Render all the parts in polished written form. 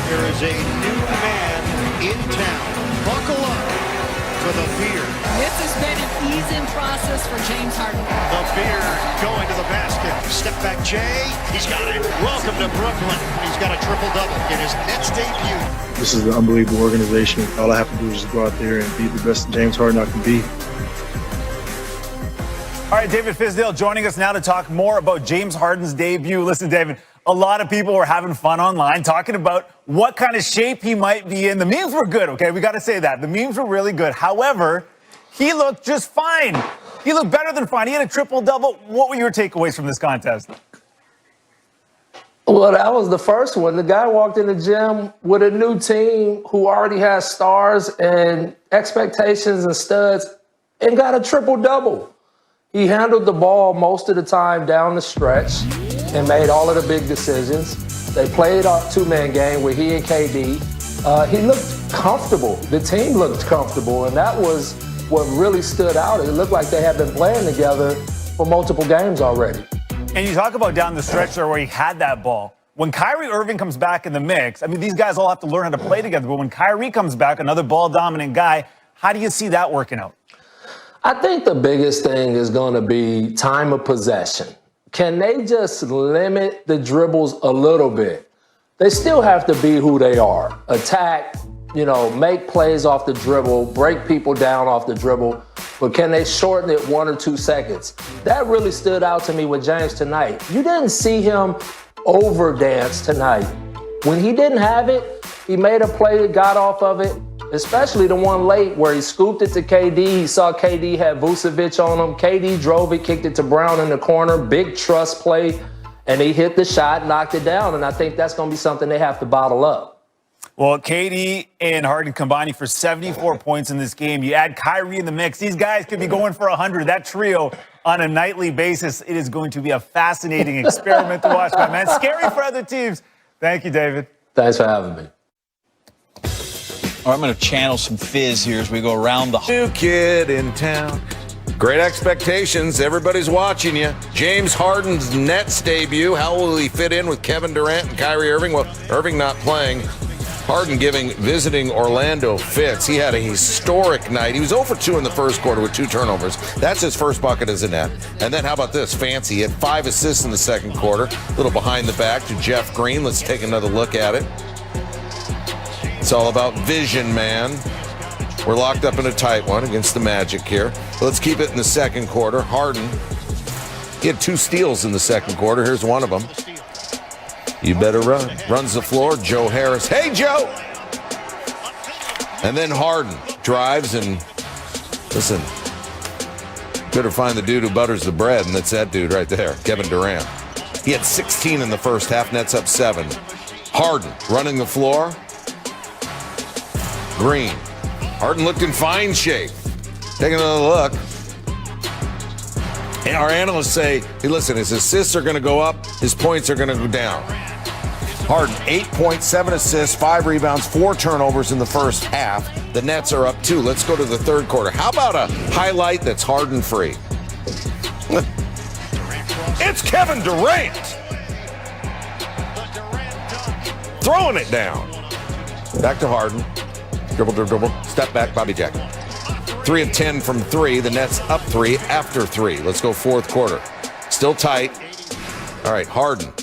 There is a new man in town. Buckle up for the beard. This has been an easing process for James Harden. The beard going to the basket. Step back, Jay. He's got it. Welcome to Brooklyn. He's got a triple-double in his Nets debut. This is an unbelievable organization. All I have to do is just go out there and be the best James Harden I can be. All right, David Fizdale joining us now to talk more about James Harden's debut. Listen, David, a lot of people were having fun online talking about what kind of shape he might be in. The memes were good, okay? We got to say that. The memes were really good. However, he looked just fine. He looked better than fine. He had a triple-double. What were your takeaways from this contest? Well, that was the first one. The guy walked in the gym with a new team who already has stars and expectations and studs and got a triple-double. He handled the ball most of the time down the stretch and made all of the big decisions. They played a two-man game with he and KD. He looked comfortable. The team looked comfortable, and that was what really stood out. It looked like they had been playing together for multiple games already. And you talk about down the stretch there where he had that ball. When Kyrie Irving comes back in the mix, I mean, these guys all have to learn how to play together. But when Kyrie comes back, another ball-dominant guy, how do you see that working out? I think the biggest thing is going to be time of possession. Can they just limit the dribbles a little bit? They still have to be who they are. Attack, make plays off the dribble, break people down off the dribble, but can they shorten it 1 or 2 seconds? That really stood out to me with James tonight. You didn't see him overdance tonight. When he didn't have it, he made a play, got off of it, especially the one late where he scooped it to KD. He saw KD had Vucevic on him. KD drove it, kicked it to Brown in the corner, big trust play, and he hit the shot, knocked it down, and I think that's going to be something they have to bottle up. Well, KD and Harden combining for 74 points in this game. You add Kyrie in the mix. These guys could be going for 100. That trio on a nightly basis, it is going to be a fascinating experiment to watch, my man. Scary for other teams. Thank you, David. Thanks for having me. All right, I'm going to channel some fizz here as we go around the... New kid in town. Great expectations. Everybody's watching you. James Harden's Nets debut. How will he fit in with Kevin Durant and Kyrie Irving? Well, Irving not playing. Harden visiting Orlando fits. He had a historic night. He was 0 for 2 in the first quarter with 2 turnovers. That's his first bucket as a net. And then how about this? Fancy. He had 5 assists in the second quarter. A little behind the back to Jeff Green. Let's take another look at it. It's all about vision, man. We're locked up in a tight one against the Magic here. Let's keep it in the second quarter. Harden, he had 2 steals in the second quarter. Here's one of them. You better run. Runs the floor. Joe Harris. Hey, Joe! And then Harden drives and, listen, better find the dude who butters the bread, and that's that dude right there, Kevin Durant. He had 16 in the first half. Nets up 7. Harden running the floor. Green. Harden looked in fine shape. Take another look. And our analysts say, hey, listen, his assists are going to go up, his points are going to go down. Harden, 8 points, 7 assists, 5 rebounds, 4 turnovers in the first half. The Nets are up 2. Let's go to the third quarter. How about a highlight that's Harden-free? It's Kevin Durant. Throwing it down. Back to Harden. Dribble. Step back, Bobby Jack. 3 of 10 from 3. The Nets up 3 after 3. Let's go fourth quarter. Still tight. All right, Harden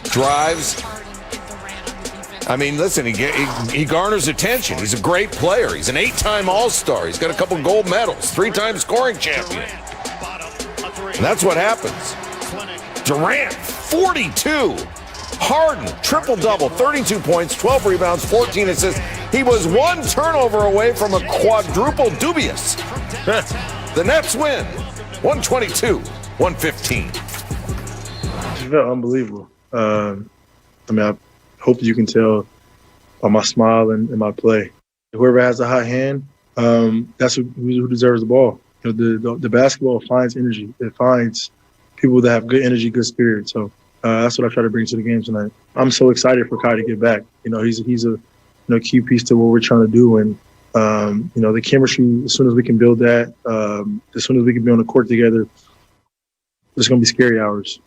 drives. I mean, listen, he garners attention. He's a great player. He's an 8-time All-Star. He's got a couple gold medals, 3-time scoring champion. And that's what happens. Durant, 42. Harden, triple-double, 32 points, 12 rebounds, 14 assists. He was 1 turnover away from a quadruple dubious. The Nets win, 122-115. It felt unbelievable. I hope you can tell by my smile and my play. Whoever has a hot hand, that's who deserves the ball. The basketball finds energy. It finds people that have good energy, good spirit. So that's what I try to bring to the game tonight. I'm so excited for Kai to get back. He's a key piece to what we're trying to do. And, the chemistry, as soon as we can build that, as soon as we can be on the court together, it's going to be scary hours.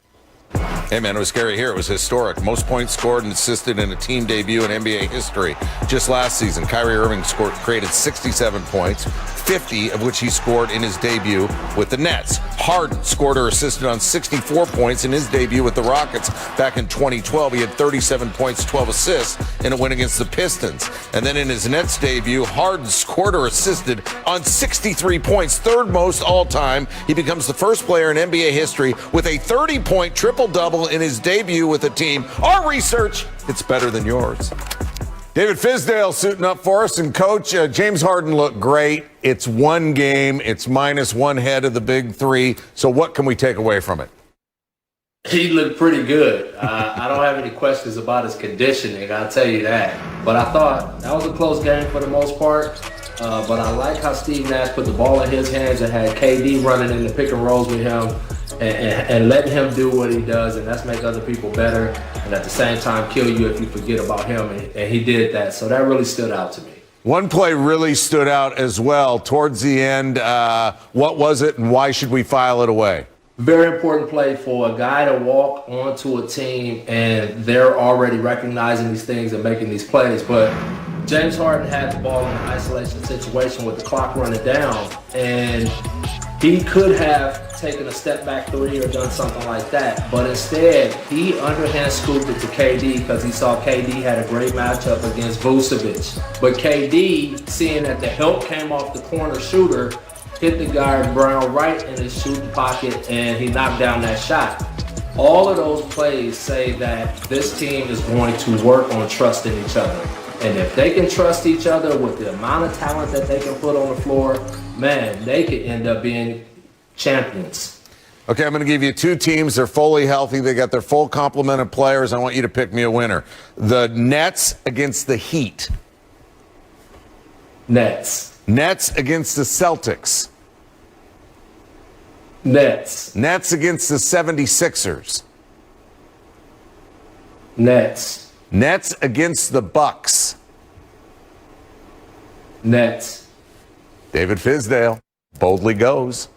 Hey, man, it was scary here. It was historic. Most points scored and assisted in a team debut in NBA history. Just last season, Kyrie Irving created 67 points, 50 of which he scored in his debut with the Nets. Harden scored or assisted on 64 points in his debut with the Rockets back in 2012. He had 37 points, 12 assists in a win against the Pistons. And then in his Nets debut, Harden scored or assisted on 63 points, third most all time. He becomes the first player in NBA history with a 30-point triple-double in his debut with a team. Our research, it's better than yours. David Fizdale suiting up for us. And, Coach, James Harden looked great. It's one game. It's minus one head of the big three. So what can we take away from it? He looked pretty good. I don't have any questions about his conditioning, I'll tell you that. But I thought that was a close game for the most part. But I like how Steve Nash put the ball in his hands and had KD running in the pick and rolls with him and letting him do what he does, and that's make other people better and at the same time kill you if you forget about him, and he did that. So that really stood out to me. One play really stood out as well towards the end. What was it, and why should we file it away? Very important play for a guy to walk onto a team and they're already recognizing these things and making these plays. But James Harden had the ball in an isolation situation with the clock running down, and he could have taken a step back three or done something like that. But instead, he underhand scooped it to KD because he saw KD had a great matchup against Vucevic. But KD, seeing that the help came off the corner shooter, hit the guard Brown right in his shooting pocket, and he knocked down that shot. All of those plays say that this team is going to work on trusting each other. And if they can trust each other with the amount of talent that they can put on the floor, man, they could end up being champions. Okay, I'm going to give you two teams. They're fully healthy. They got their full complement of players. I want you to pick me a winner. The Nets against the Heat. Nets. Nets against the Celtics. Nets. Nets against the 76ers. Nets. Nets against the Bucks. Nets. David Fizdale boldly goes.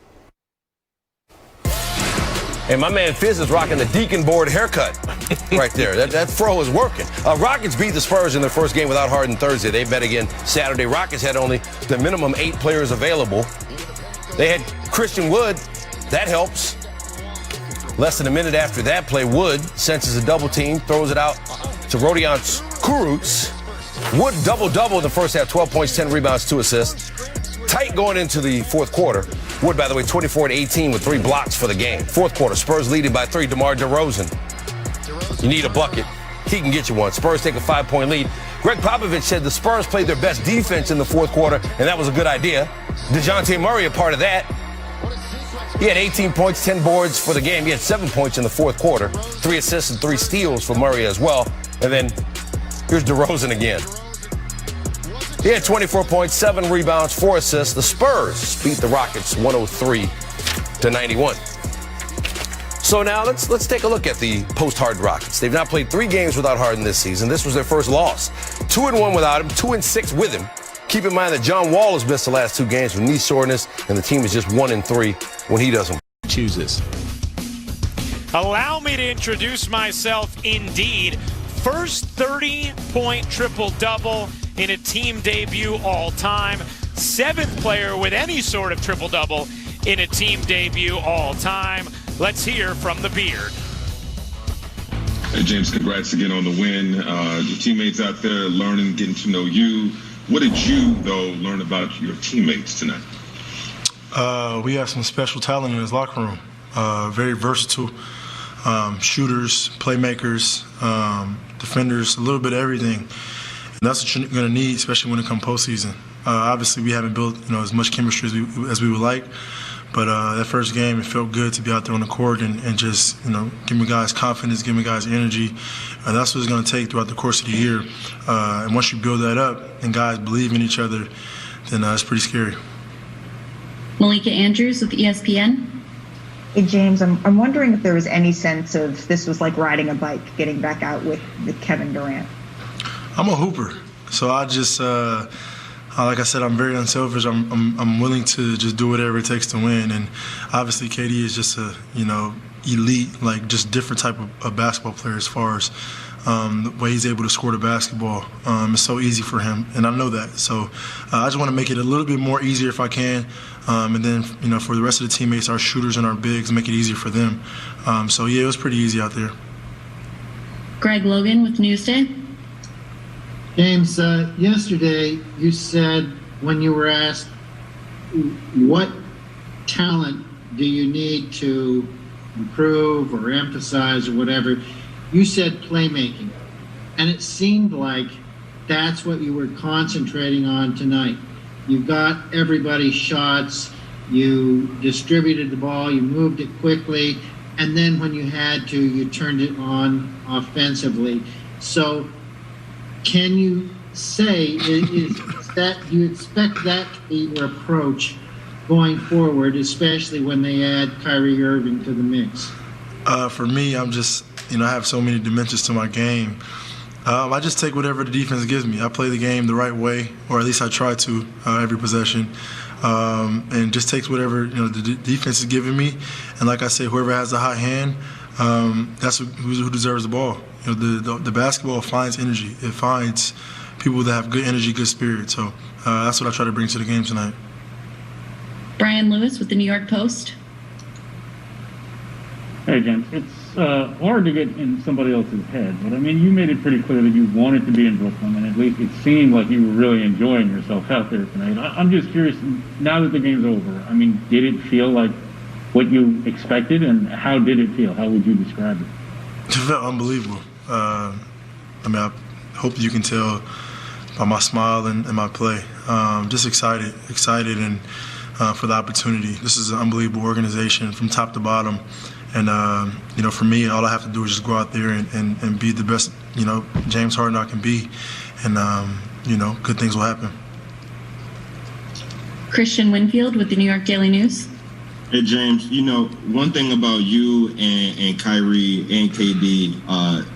And my man Fizz is rocking the Deacon board haircut right there. That fro is working. Rockets beat the Spurs in their first game without Harden Thursday. They met again Saturday. Rockets had only the minimum 8 players available. They had Christian Wood. That helps. Less than a minute after that play, Wood senses a double team, throws it out to Rodion Kurucs. Wood double-double in the first half, 12 points, 10 rebounds, 2 assists. Tight going into the fourth quarter. Wood, by the way, 24-18 with 3 blocks for the game. Fourth quarter, Spurs leading by 3. DeMar DeRozan. You need a bucket. He can get you one. Spurs take a 5-point lead. Greg Popovich said the Spurs played their best defense in the fourth quarter, and that was a good idea. DeJounte Murray a part of that. He had 18 points, 10 boards for the game. He had 7 points in the fourth quarter, 3 assists and 3 steals for Murray as well. And then here's DeRozan again. He had 24 points, 7 rebounds, 4 assists. The Spurs beat the Rockets 103-91. So now let's take a look at the post-Harden Rockets. They've now played 3 games without Harden this season. This was their first loss. 2-1 without him, 2-6 with him. Keep in mind that John Wall has missed the last 2 games with knee soreness, and the team is just 1-3 when he doesn't choose this. Allow me to introduce myself indeed. First 30-point triple-double in a team debut all time. 7th player with any sort of triple-double in a team debut all time. Let's hear from the Beard. Hey, James, congrats again on the win. Your teammates out there learning, getting to know you. What did you, though, learn about your teammates tonight? We have some special talent in his locker room. Very versatile shooters, playmakers, defenders, a little bit of everything. And that's what you're going to need, especially when it comes postseason. Obviously, we haven't built as much chemistry as we would like. But that first game, it felt good to be out there on the court and just, give me guys confidence, give me guys energy. And that's what it's going to take throughout the course of the year. And once you build that up and guys believe in each other, then it's pretty scary. Malika Andrews with ESPN. Hey, James, I'm wondering if there was any sense of this was like riding a bike, getting back out with Kevin Durant. I'm a hooper. So I just, like I said, I'm very unselfish. I'm willing to just do whatever it takes to win. And obviously, KD is just a, elite, like just different type of basketball player as far as the way he's able to score the basketball. It's so easy for him, and I know that. So I just want to make it a little bit more easier if I can, and then for the rest of the teammates, our shooters and our bigs, make it easier for them. So yeah, it was pretty easy out there. Greg Logan with Newsday. James, yesterday you said when you were asked what talent do you need to improve or emphasize or whatever, you said playmaking. And it seemed like that's what you were concentrating on tonight. You got everybody's shots, you distributed the ball, you moved it quickly, and then when you had to, you turned it on offensively. So can you say, is that, do you expect that to be your approach going forward, especially when they add Kyrie Irving to the mix? For me, I'm just, I have so many dimensions to my game. I just take whatever the defense gives me. I play the game the right way, or at least I try to every possession, and just takes whatever the defense is giving me. And like I say, whoever has the hot hand, that's who deserves the ball. The basketball finds energy. It finds people that have good energy, good spirit. So that's what I try to bring to the game tonight. Brian Lewis with the New York Post. Hey, James. It's hard to get in somebody else's head, but I mean, you made it pretty clear that you wanted to be in Brooklyn, and at least it seemed like you were really enjoying yourself out there tonight. I'm just curious, now that the game's over, I mean, did it feel like what you expected, and how did it feel? How would you describe it? It felt unbelievable. I mean, I hope you can tell by my smile and my play. Just excited, and for the opportunity. This is an unbelievable organization from top to bottom. And, for me, all I have to do is just go out there and be the best, James Harden I can be. And, good things will happen. Christian Winfield with the New York Daily News. Hey, James, one thing about you and Kyrie and KD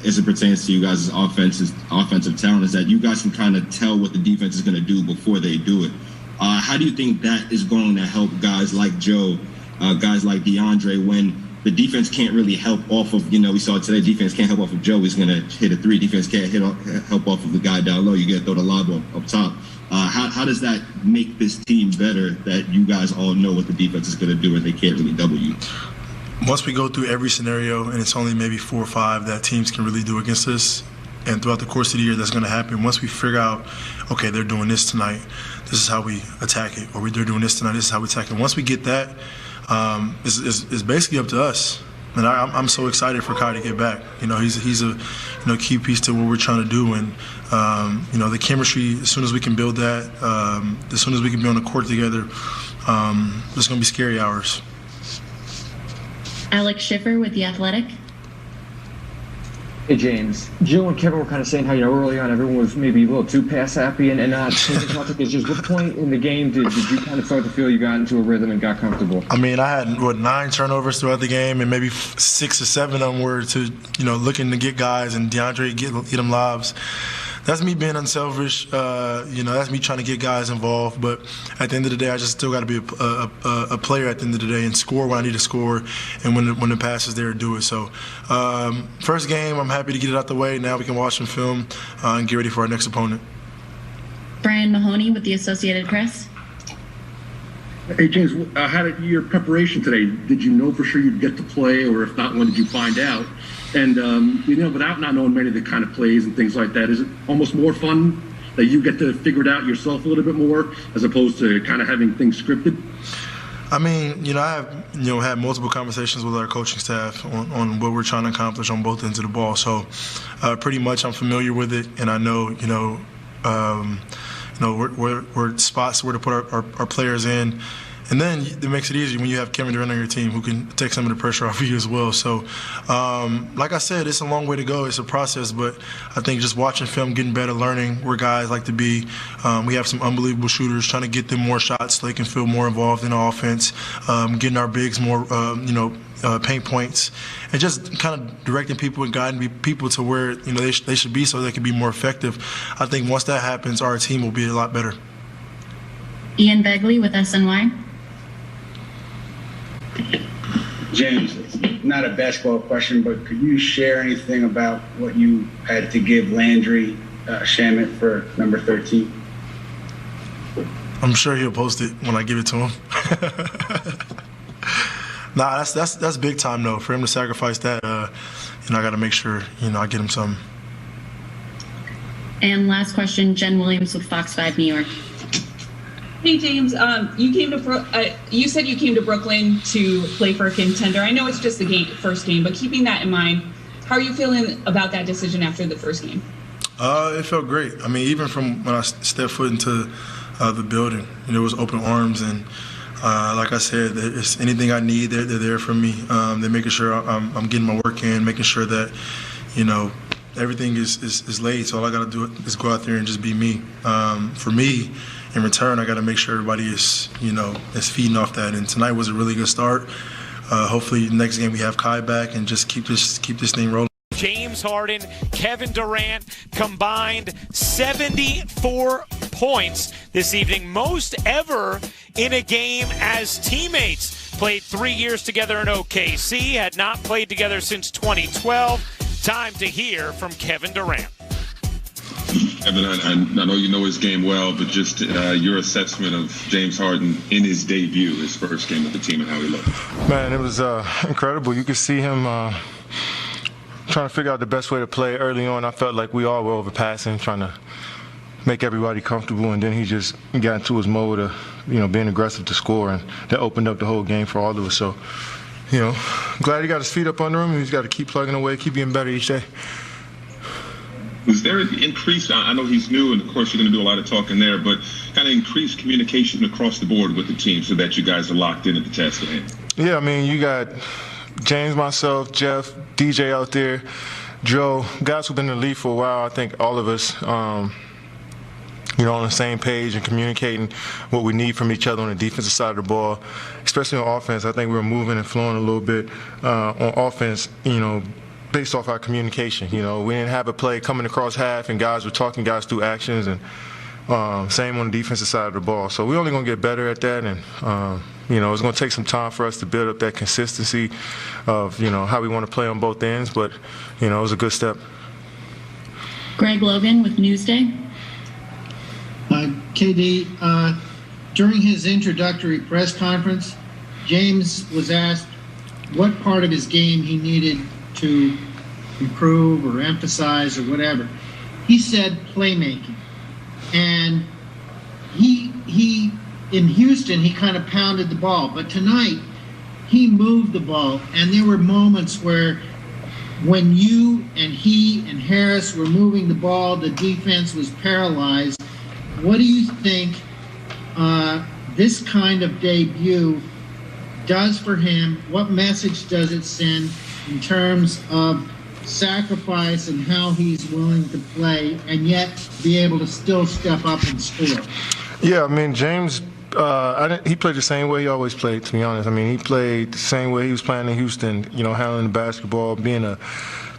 as it pertains to you guys' offensive talent is that you guys can kind of tell what the defense is going to do before they do it. How do you think that is going to help guys like Joe, guys like DeAndre, when the defense can't really help off of, we saw today, defense can't help off of Joe. He's going to hit a three. Defense can't help off of the guy down low. You got to throw the lob up top. How does that make this team better, that you guys all know what the defense is going to do and they can't really double you? Once we go through every scenario, and it's only maybe 4 or 5 that teams can really do against us, and throughout the course of the year that's going to happen, once we figure out, okay, they're doing this tonight, this is how we attack it, or they're doing this tonight, this is how we attack it. Once we get that, it's basically up to us. And I'm so excited for Kai to get back. He's a key piece to what we're trying to do. And the chemistry, as soon as we can build that, as soon as we can be on the court together, it's going to be scary hours. Alex Schiffer with The Athletic. Hey, James. Jill and Kevin were kind of saying how, early on everyone was maybe a little too pass happy and not taking as much. It's just what point in the game did you kind of start to feel you got into a rhythm and got comfortable? I mean, I had, 9 turnovers throughout the game, and maybe 6 or 7 of them were to, looking to get guys and DeAndre get them lobs. That's me being unselfish. That's me trying to get guys involved. But at the end of the day, I just still got to be a player at the end of the day and score when I need to score, and when the pass is there, do it. So, first game, I'm happy to get it out the way. Now we can watch some film and get ready for our next opponent. Brian Mahoney with the Associated Press. Hey, James, how did your preparation today? Did you know for sure you'd get to play, or if not, when did you find out? And, without not knowing many of the kind of plays and things like that, is it almost more fun that you get to figure it out yourself a little bit more as opposed to kind of having things scripted? I mean, I have, had multiple conversations with our coaching staff on what we're trying to accomplish on both ends of the ball. So pretty much I'm familiar with it, and I know, where spots where to put our players in. And then it makes it easier when you have Kevin Durant on your team who can take some of the pressure off of you as well. So, like I said, it's a long way to go. It's a process, but I think just watching film, getting better, learning where guys like to be. We have some unbelievable shooters, trying to get them more shots so they can feel more involved in the offense, getting our bigs more, paint points, and just kind of directing people and guiding people to where they should be so they can be more effective. I think once that happens, our team will be a lot better. Ian Begley with SNY. James, it's not a basketball question, but could you share anything about what you had to give Landry Shamet for number 13? I'm sure he'll post it when I give it to him. Nah, that's big time though. For him to sacrifice that, I got to make sure I get him something. And last question, Jen Williams with Fox 5 New York. Hey James, you said you came to Brooklyn to play for a contender. I know it's just the first game, but keeping that in mind, how are you feeling about that decision after the first game? It felt great. I mean, even from when I stepped foot into the building, it was open arms, and like I said, it's anything I need, they're there for me. They're making sure I'm getting my work in, making sure that everything is laid. So all I got to do is go out there and just be me. For me, in return, I got to make sure everybody is feeding off that. And tonight was a really good start. Hopefully, next game we have Kai back and just keep this thing rolling. James Harden, Kevin Durant combined 74 points this evening, most ever in a game as teammates. Played 3 years together in OKC, had not played together since 2012. Time to hear from Kevin Durant. Kevin, I know you know his game well, but just your assessment of James Harden in his debut, his first game with the team, and how he looked. Man, it was incredible. You could see him trying to figure out the best way to play early on. I felt like we all were overpassing, trying to make everybody comfortable, and then he just got into his mode of being aggressive to score, and that opened up the whole game for all of us. So, glad he got his feet up under him. He's got to keep plugging away, keep getting better each day. Was there an increase? I know he's new, and of course you're going to do a lot of talking there, but kind of increased communication across the board with the team so that you guys are locked in at the task at hand? Yeah, I mean, you got James, myself, Jeff, DJ out there, Joe, guys who've been in the league for a while. I think all of us, on the same page and communicating what we need from each other on the defensive side of the ball, especially on offense. I think we were moving and flowing a little bit on offense, based off our communication. We didn't have a play coming across half and guys were talking guys through actions, and same on the defensive side of the ball. So we're only going to get better at that, and it's going to take some time for us to build up that consistency of how we want to play on both ends, but it was a good step. Greg Logan with Newsday. KD, during his introductory press conference, James was asked what part of his game he needed to improve or emphasize or whatever. He said playmaking. And he in Houston, he kind of pounded the ball. But tonight, he moved the ball. And there were moments where when you and he and Harris were moving the ball, the defense was paralyzed. What do you think this kind of debut does for him? What message does it send in terms of sacrifice and how he's willing to play and yet be able to still step up and score? Yeah, I mean, James, he played the same way he always played, to be honest. I mean, he played the same way he was playing in Houston, handling the basketball, being a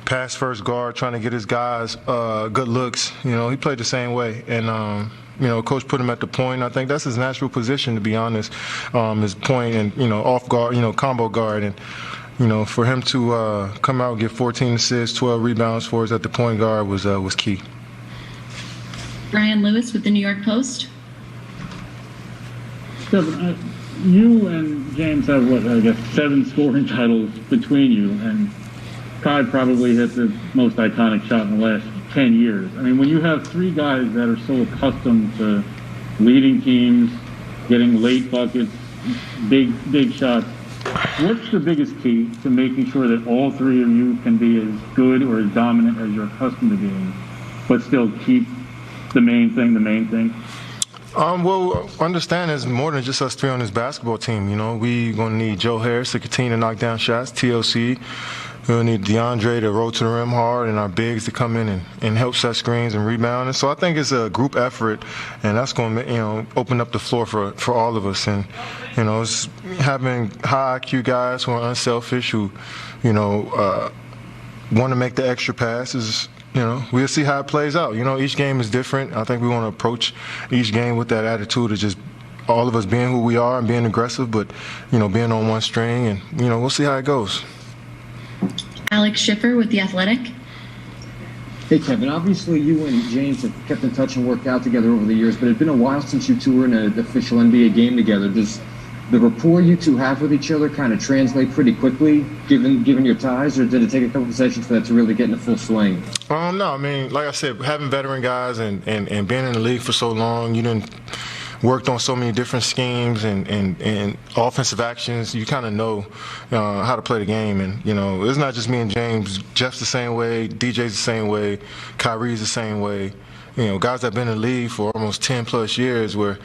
pass-first guard, trying to get his guys good looks. He played the same way. And, Coach put him at the point. I think that's his natural position, to be honest, his point and, off guard, combo guard. And, for him to come out and get 14 assists, 12 rebounds for us at the point guard was key. Brian Lewis with the New York Post. Kevin, you and James have, 7 scoring titles between you, and Kai probably hit the most iconic shot in the last 10 years. I mean, when you have 3 guys that are so accustomed to leading teams, getting late buckets, big shots, what's the biggest key to making sure that all 3 of you can be as good or as dominant as you're accustomed to being, but still keep the main thing? Well, understand it's more than just us 3 on this basketball team. We gonna need Joe Harris to continue to knock down shots, TLC. We'll need DeAndre to roll to the rim hard, and our bigs to come in and help set screens and rebound. And so I think it's a group effort, and that's going to open up the floor for all of us. And it's having high IQ guys who are unselfish, who want to make the extra passes. We'll see how it plays out. Each game is different. I think we want to approach each game with that attitude of just all of us being who we are and being aggressive, but, being on one string, and, we'll see how it goes. Alex Schiffer with The Athletic. Hey, Kevin, obviously you and James have kept in touch and worked out together over the years, but it's been a while since you two were in an official NBA game together. Does the rapport you two have with each other kind of translate pretty quickly, given your ties, or did it take a couple of sessions for that to really get in the full swing? No, I mean, like I said, having veteran guys and being in the league for so long, you didn't worked on so many different schemes and offensive actions. You kind of know how to play the game, and it's not just me and James. Jeff's the same way, DJ's the same way, Kyrie's the same way. Guys that have been in the league for almost 10 plus years, where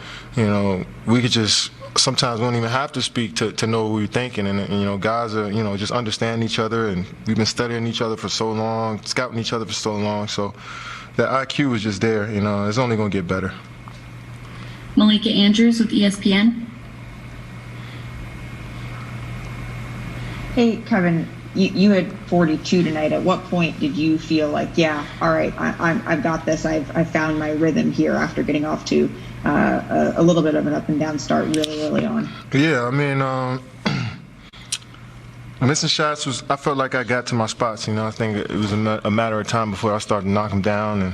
we could just sometimes we don't even have to speak to know what we're thinking, and guys are just understand each other, and we've been studying each other for so long, scouting each other for so long. So that IQ is just there. It's only going to get better. Malika Andrews with ESPN. Hey, Kevin, you had 42 tonight. At what point did you feel like, yeah, all right, I've got this. I've found my rhythm here after getting off to a little bit of an up and down start really early on? Yeah, I mean, missing shots I felt like I got to my spots. I think it was a matter of time before I started to knock them down, and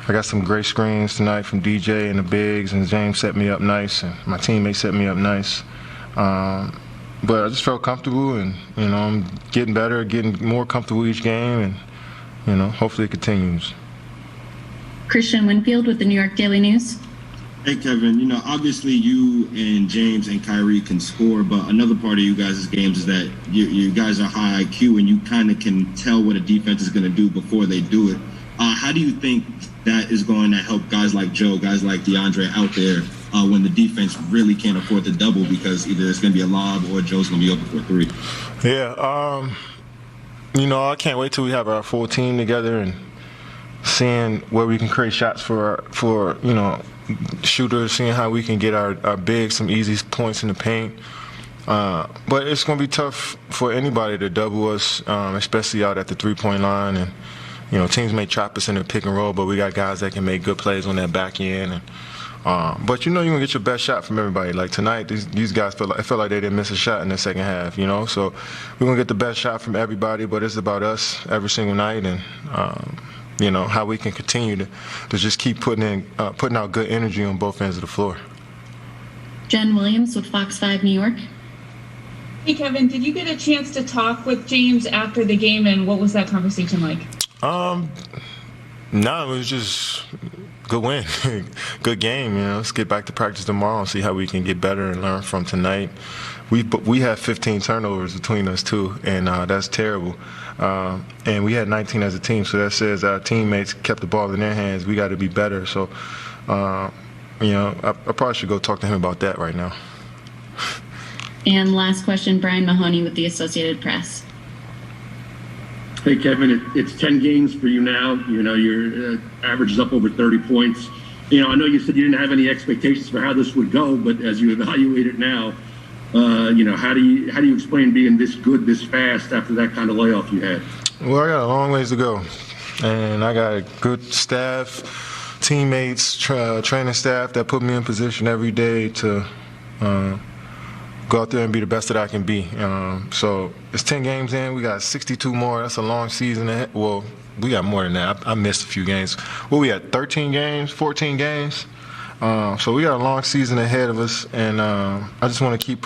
I got some great screens tonight from DJ and the bigs, and James set me up nice, and my teammates set me up nice. But I just felt comfortable, and I'm getting better, getting more comfortable each game, and hopefully it continues. Christian Winfield with the New York Daily News. Hey, Kevin, obviously you and James and Kyrie can score, but another part of you guys' games is that you guys are high IQ, and you kind of can tell what a defense is going to do before they do it. How do you think that is going to help guys like Joe, guys like DeAndre out there when the defense really can't afford to double because either it's going to be a lob or Joe's going to be open for a three? Yeah, I can't wait till we have our full team together and seeing where we can create shots for shooters, seeing how we can get our bigs some easy points in the paint. But it's going to be tough for anybody to double us, especially out at the three-point line. And teams may trap us in the pick and roll, but we got guys that can make good plays on that back end. And but you're gonna get your best shot from everybody. Like tonight, these guys felt like they didn't miss a shot in the second half. So we're gonna get the best shot from everybody, but it's about us every single night, and how we can continue to just keep putting out good energy on both ends of the floor. Jen Williams with Fox 5 New York. Hey, Kevin, did you get a chance to talk with James after the game, and what was that conversation like? No, it was just good win, good game. Let's get back to practice tomorrow and see how we can get better and learn from tonight. We had 15 turnovers between us too, and that's terrible. And we had 19 as a team, so that says our teammates kept the ball in their hands. We got to be better. So, I probably should go talk to him about that right now. And last question, Brian Mahoney with the Associated Press. Hey, Kevin, it's 10 games for you now. Your average is up over 30 points. I know you said you didn't have any expectations for how this would go, but as you evaluate it now, how do you explain being this good this fast after that kind of layoff you had? Well, I got a long ways to go, and I got a good staff, teammates, training staff that put me in position every day to go out there and be the best that I can be. So it's 10 games in. We got 62 more. That's a long season ahead. Well, we got more than that. I missed a few games. We had 13 games, 14 games. So we got a long season ahead of us, and I just want to keep putting